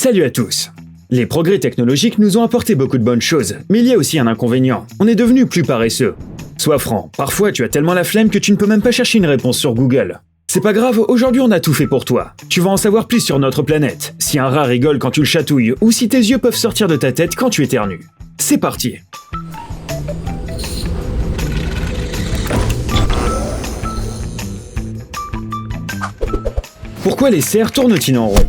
Salut à tous. Les progrès technologiques nous ont apporté beaucoup de bonnes choses, mais il y a aussi un inconvénient. On est devenu plus paresseux. Sois franc, parfois tu as tellement la flemme que tu ne peux même pas chercher une réponse sur Google. C'est pas grave, aujourd'hui on a tout fait pour toi. Tu vas en savoir plus sur notre planète, si un rat rigole quand tu le chatouilles, ou si tes yeux peuvent sortir de ta tête quand tu éternues. C'est parti. Pourquoi les cerfs tournent-ils en rond?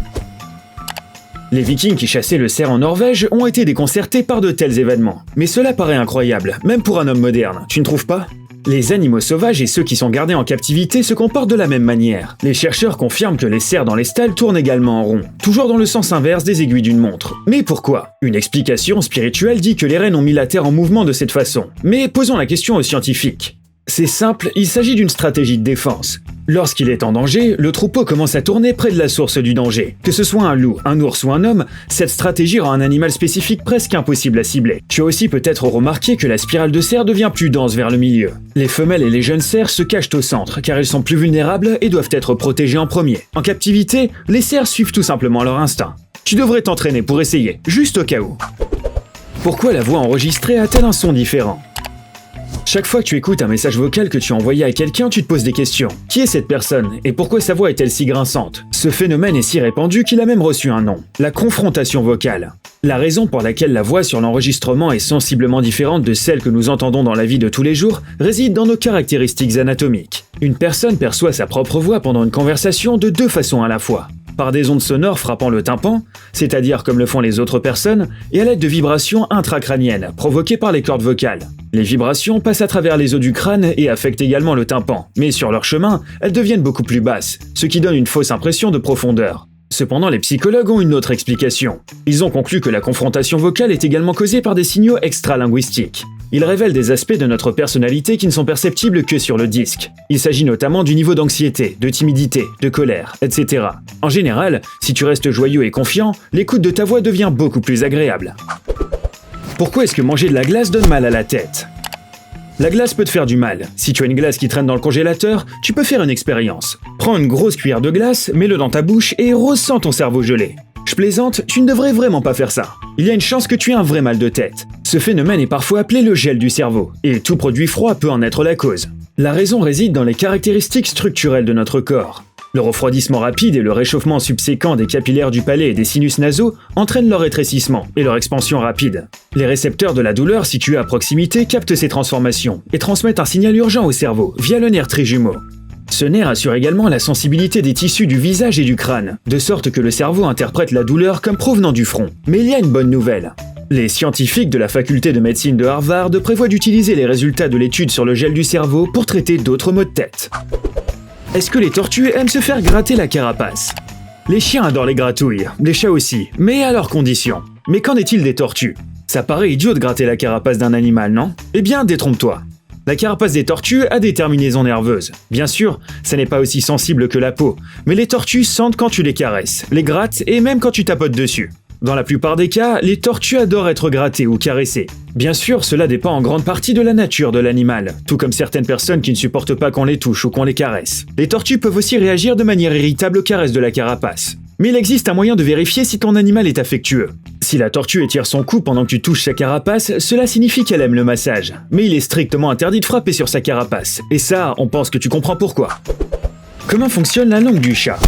Les Vikings qui chassaient le cerf en Norvège ont été déconcertés par de tels événements. Mais cela paraît incroyable, même pour un homme moderne, tu ne trouves pas? Les animaux sauvages et ceux qui sont gardés en captivité se comportent de la même manière. Les chercheurs confirment que les cerfs dans les stalles tournent également en rond, toujours dans le sens inverse des aiguilles d'une montre. Mais pourquoi? Une explication spirituelle dit que les rennes ont mis la Terre en mouvement de cette façon. Mais posons la question aux scientifiques. C'est simple, il s'agit d'une stratégie de défense. Lorsqu'il est en danger, le troupeau commence à tourner près de la source du danger. Que ce soit un loup, un ours ou un homme, cette stratégie rend un animal spécifique presque impossible à cibler. Tu as aussi peut-être remarqué que la spirale de cerfs devient plus dense vers le milieu. Les femelles et les jeunes cerfs se cachent au centre, car elles sont plus vulnérables et doivent être protégées en premier. En captivité, les cerfs suivent tout simplement leur instinct. Tu devrais t'entraîner pour essayer, juste au cas où. Pourquoi la voix enregistrée a-t-elle un son différent? Chaque fois que tu écoutes un message vocal que tu as envoyé à quelqu'un, tu te poses des questions. Qui est cette personne et pourquoi sa voix est-elle si grinçante? Ce phénomène est si répandu qu'il a même reçu un nom, la confrontation vocale. La raison pour laquelle la voix sur l'enregistrement est sensiblement différente de celle que nous entendons dans la vie de tous les jours réside dans nos caractéristiques anatomiques. Une personne perçoit sa propre voix pendant une conversation de deux façons à la fois. Par des ondes sonores frappant le tympan, c'est-à-dire comme le font les autres personnes, et à l'aide de vibrations intracrâniennes provoquées par les cordes vocales. Les vibrations passent à travers les os du crâne et affectent également le tympan, mais sur leur chemin, elles deviennent beaucoup plus basses, ce qui donne une fausse impression de profondeur. Cependant, les psychologues ont une autre explication. Ils ont conclu que la confrontation vocale est également causée par des signaux extralinguistiques. Ils révèlent des aspects de notre personnalité qui ne sont perceptibles que sur le disque. Il s'agit notamment du niveau d'anxiété, de timidité, de colère, etc. En général, si tu restes joyeux et confiant, l'écoute de ta voix devient beaucoup plus agréable. Pourquoi est-ce que manger de la glace donne mal à la tête? La glace peut te faire du mal. Si tu as une glace qui traîne dans le congélateur, tu peux faire une expérience. Prends une grosse cuillère de glace, mets-le dans ta bouche et ressens ton cerveau gelé. Je plaisante, tu ne devrais vraiment pas faire ça. Il y a une chance que tu aies un vrai mal de tête. Ce phénomène est parfois appelé le gel du cerveau, et tout produit froid peut en être la cause. La raison réside dans les caractéristiques structurelles de notre corps. Le refroidissement rapide et le réchauffement subséquent des capillaires du palais et des sinus nasaux entraînent leur rétrécissement et leur expansion rapide. Les récepteurs de la douleur situés à proximité captent ces transformations et transmettent un signal urgent au cerveau via le nerf trijumeau. Ce nerf assure également la sensibilité des tissus du visage et du crâne, de sorte que le cerveau interprète la douleur comme provenant du front. Mais il y a une bonne nouvelle. Les scientifiques de la faculté de médecine de Harvard prévoient d'utiliser les résultats de l'étude sur le gel du cerveau pour traiter d'autres maux de tête. Est-ce que les tortues aiment se faire gratter la carapace? Les chiens adorent les gratouilles, les chats aussi, mais à leurs conditions. Mais qu'en est-il des tortues? Ça paraît idiot de gratter la carapace d'un animal, non? Eh bien, détrompe-toi. La carapace des tortues a des terminaisons nerveuses. Bien sûr, ça n'est pas aussi sensible que la peau, mais les tortues sentent quand tu les caresses, les grattes et même quand tu tapotes dessus. Dans la plupart des cas, les tortues adorent être grattées ou caressées. Bien sûr, cela dépend en grande partie de la nature de l'animal, tout comme certaines personnes qui ne supportent pas qu'on les touche ou qu'on les caresse. Les tortues peuvent aussi réagir de manière irritable aux caresses de la carapace. Mais il existe un moyen de vérifier si ton animal est affectueux. Si la tortue étire son cou pendant que tu touches sa carapace, cela signifie qu'elle aime le massage. Mais il est strictement interdit de frapper sur sa carapace. Et ça, on pense que tu comprends pourquoi. Comment fonctionne la langue du chat?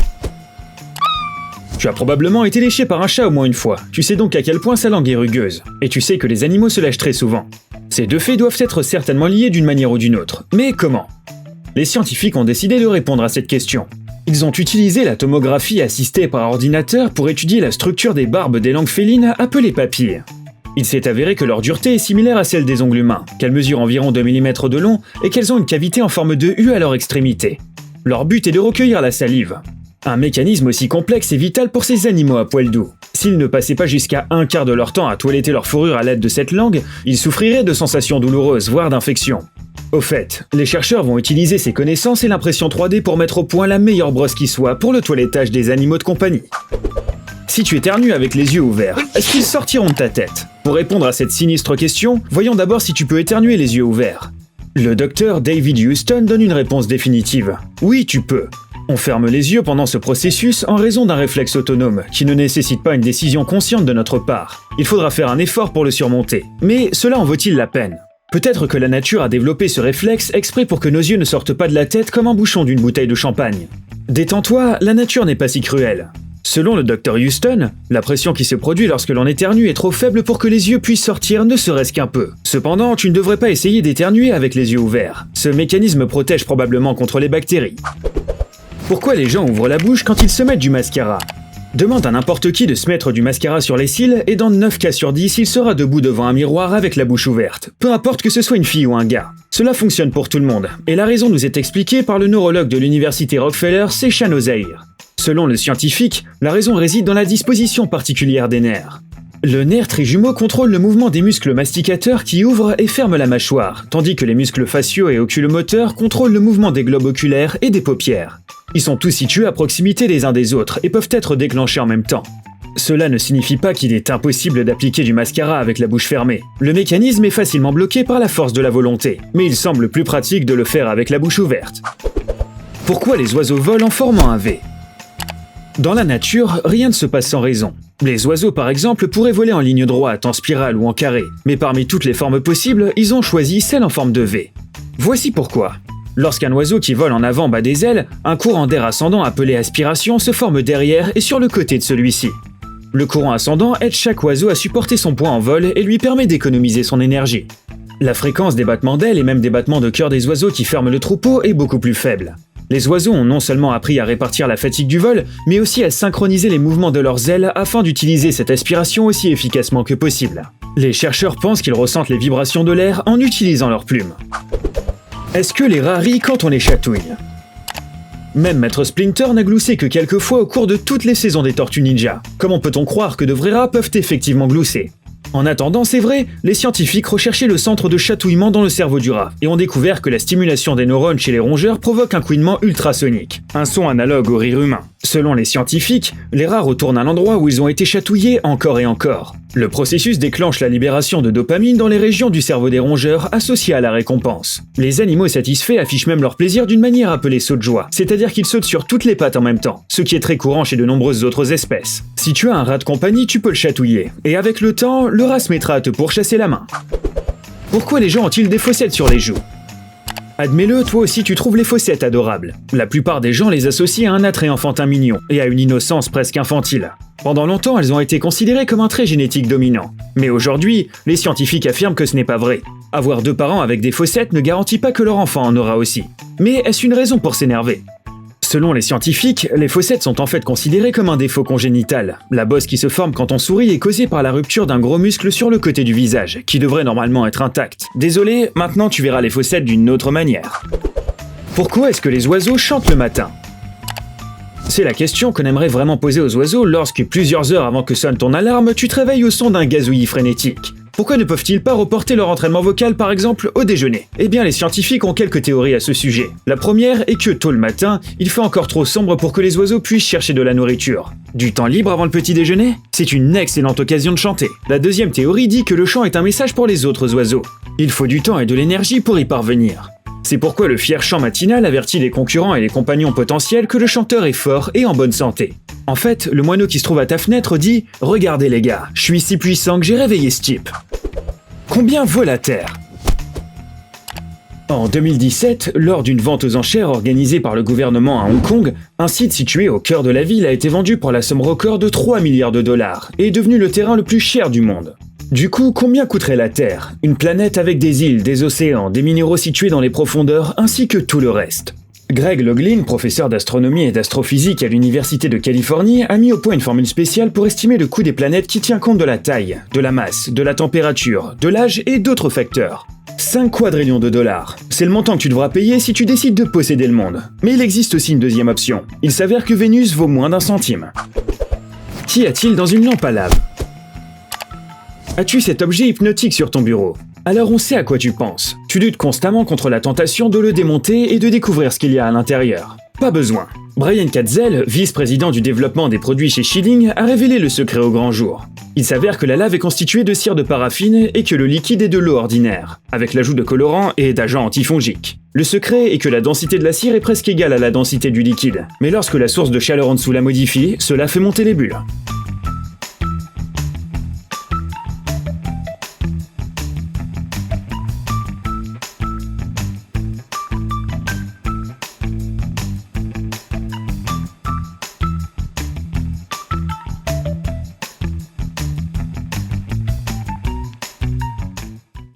Tu as probablement été léché par un chat au moins une fois. Tu sais donc à quel point sa langue est rugueuse. Et tu sais que les animaux se lèchent très souvent. Ces deux faits doivent être certainement liés d'une manière ou d'une autre. Mais comment? Les scientifiques ont décidé de répondre à cette question. Ils ont utilisé la tomographie assistée par ordinateur pour étudier la structure des barbes des langues félines appelées papilles. Il s'est avéré que leur dureté est similaire à celle des ongles humains, qu'elles mesurent environ 2 mm de long et qu'elles ont une cavité en forme de U à leur extrémité. Leur but est de recueillir la salive. Un mécanisme aussi complexe est vital pour ces animaux à poil doux. S'ils ne passaient pas jusqu'à un quart de leur temps à toiletter leur fourrure à l'aide de cette langue, ils souffriraient de sensations douloureuses, voire d'infections. Au fait, les chercheurs vont utiliser ces connaissances et l'impression 3D pour mettre au point la meilleure brosse qui soit pour le toilettage des animaux de compagnie. Si tu éternues avec les yeux ouverts, est-ce qu'ils sortiront de ta tête? Pour répondre à cette sinistre question, voyons d'abord si tu peux éternuer les yeux ouverts. Le docteur David Houston donne une réponse définitive. Oui, tu peux. On ferme les yeux pendant ce processus en raison d'un réflexe autonome qui ne nécessite pas une décision consciente de notre part. Il faudra faire un effort pour le surmonter. Mais cela en vaut-il la peine? Peut-être que la nature a développé ce réflexe exprès pour que nos yeux ne sortent pas de la tête comme un bouchon d'une bouteille de champagne. Détends-toi, la nature n'est pas si cruelle. Selon le Dr Houston, la pression qui se produit lorsque l'on éternue est trop faible pour que les yeux puissent sortir ne serait-ce qu'un peu. Cependant, tu ne devrais pas essayer d'éternuer avec les yeux ouverts. Ce mécanisme protège probablement contre les bactéries. Pourquoi les gens ouvrent la bouche quand ils se mettent du mascara? Demande à n'importe qui de se mettre du mascara sur les cils et dans 9 cas sur 10, il sera debout devant un miroir avec la bouche ouverte. Peu importe que ce soit une fille ou un gars. Cela fonctionne pour tout le monde. Et la raison nous est expliquée par le neurologue de l'université Rockefeller, Seychan Ozair. Selon le scientifique, la raison réside dans la disposition particulière des nerfs. Le nerf trijumeau contrôle le mouvement des muscles masticateurs qui ouvrent et ferment la mâchoire, tandis que les muscles faciaux et oculomoteurs contrôlent le mouvement des globes oculaires et des paupières. Ils sont tous situés à proximité les uns des autres et peuvent être déclenchés en même temps. Cela ne signifie pas qu'il est impossible d'appliquer du mascara avec la bouche fermée. Le mécanisme est facilement bloqué par la force de la volonté, mais il semble plus pratique de le faire avec la bouche ouverte. Pourquoi les oiseaux volent en formant un V? Dans la nature, rien ne se passe sans raison. Les oiseaux, par exemple, pourraient voler en ligne droite, en spirale ou en carré, mais parmi toutes les formes possibles, ils ont choisi celle en forme de V. Voici pourquoi. Lorsqu'un oiseau qui vole en avant bat des ailes, un courant d'air ascendant appelé aspiration se forme derrière et sur le côté de celui-ci. Le courant ascendant aide chaque oiseau à supporter son poids en vol et lui permet d'économiser son énergie. La fréquence des battements d'ailes et même des battements de cœur des oiseaux qui ferment le troupeau est beaucoup plus faible. Les oiseaux ont non seulement appris à répartir la fatigue du vol, mais aussi à synchroniser les mouvements de leurs ailes afin d'utiliser cette aspiration aussi efficacement que possible. Les chercheurs pensent qu'ils ressentent les vibrations de l'air en utilisant leurs plumes. Est-ce que les rats rient quand on les chatouille? Même Maître Splinter n'a gloussé que quelques fois au cours de toutes les saisons des Tortues Ninja. Comment peut-on croire que de vrais rats peuvent effectivement glousser? En attendant, c'est vrai, les scientifiques recherchaient le centre de chatouillement dans le cerveau du rat et ont découvert que la stimulation des neurones chez les rongeurs provoque un couinement ultrasonique, un son analogue au rire humain. Selon les scientifiques, les rats retournent à l'endroit où ils ont été chatouillés encore et encore. Le processus déclenche la libération de dopamine dans les régions du cerveau des rongeurs associées à la récompense. Les animaux satisfaits affichent même leur plaisir d'une manière appelée saut de joie, c'est-à-dire qu'ils sautent sur toutes les pattes en même temps, ce qui est très courant chez de nombreuses autres espèces. Si tu as un rat de compagnie, tu peux le chatouiller, et avec le temps, le rat se mettra à te pourchasser la main. Pourquoi les gens ont-ils des fossettes sur les joues? Admets-le, toi aussi tu trouves les fossettes adorables. La plupart des gens les associent à un attrait enfantin mignon et à une innocence presque infantile. Pendant longtemps, elles ont été considérées comme un trait génétique dominant. Mais aujourd'hui, les scientifiques affirment que ce n'est pas vrai. Avoir 2 parents avec des fossettes ne garantit pas que leur enfant en aura aussi. Mais est-ce une raison pour s'énerver? Selon les scientifiques, les fossettes sont en fait considérées comme un défaut congénital. La bosse qui se forme quand on sourit est causée par la rupture d'un gros muscle sur le côté du visage, qui devrait normalement être intact. Désolé, maintenant tu verras les fossettes d'une autre manière. Pourquoi est-ce que les oiseaux chantent le matin? C'est la question qu'on aimerait vraiment poser aux oiseaux lorsque, plusieurs heures avant que sonne ton alarme, tu te réveilles au son d'un gazouillis frénétique. Pourquoi ne peuvent-ils pas reporter leur entraînement vocal par exemple au déjeuner? Eh bien les scientifiques ont quelques théories à ce sujet. La première est que tôt le matin, il fait encore trop sombre pour que les oiseaux puissent chercher de la nourriture. Du temps libre avant le petit déjeuner? C'est une excellente occasion de chanter. La deuxième théorie dit que le chant est un message pour les autres oiseaux. Il faut du temps et de l'énergie pour y parvenir. C'est pourquoi le fier chant matinal avertit les concurrents et les compagnons potentiels que le chanteur est fort et en bonne santé. En fait, le moineau qui se trouve à ta fenêtre dit « Regardez les gars, je suis si puissant que j'ai réveillé ce type ». Combien vaut la Terre? En 2017, lors d'une vente aux enchères organisée par le gouvernement à Hong Kong, un site situé au cœur de la ville a été vendu pour la somme record de 3 milliards de dollars et est devenu le terrain le plus cher du monde. Du coup, combien coûterait la Terre? Une planète avec des îles, des océans, des minéraux situés dans les profondeurs, ainsi que tout le reste. Greg Loughlin, professeur d'astronomie et d'astrophysique à l'Université de Californie, a mis au point une formule spéciale pour estimer le coût des planètes qui tient compte de la taille, de la masse, de la température, de l'âge et d'autres facteurs. 5 quadrillions de dollars. C'est le montant que tu devras payer si tu décides de posséder le monde. Mais il existe aussi une deuxième option. Il s'avère que Vénus vaut moins d'1 centime. Qu'y a-t-il dans une lampe à lave? As-tu cet objet hypnotique sur ton bureau? Alors on sait à quoi tu penses. Tu luttes constamment contre la tentation de le démonter et de découvrir ce qu'il y a à l'intérieur. Pas besoin. Brian Katzel, vice-président du développement des produits chez Schilling, a révélé le secret au grand jour. Il s'avère que la lave est constituée de cire de paraffine et que le liquide est de l'eau ordinaire, avec l'ajout de colorants et d'agents antifongiques. Le secret est que la densité de la cire est presque égale à la densité du liquide, mais lorsque la source de chaleur en dessous la modifie, cela fait monter les bulles.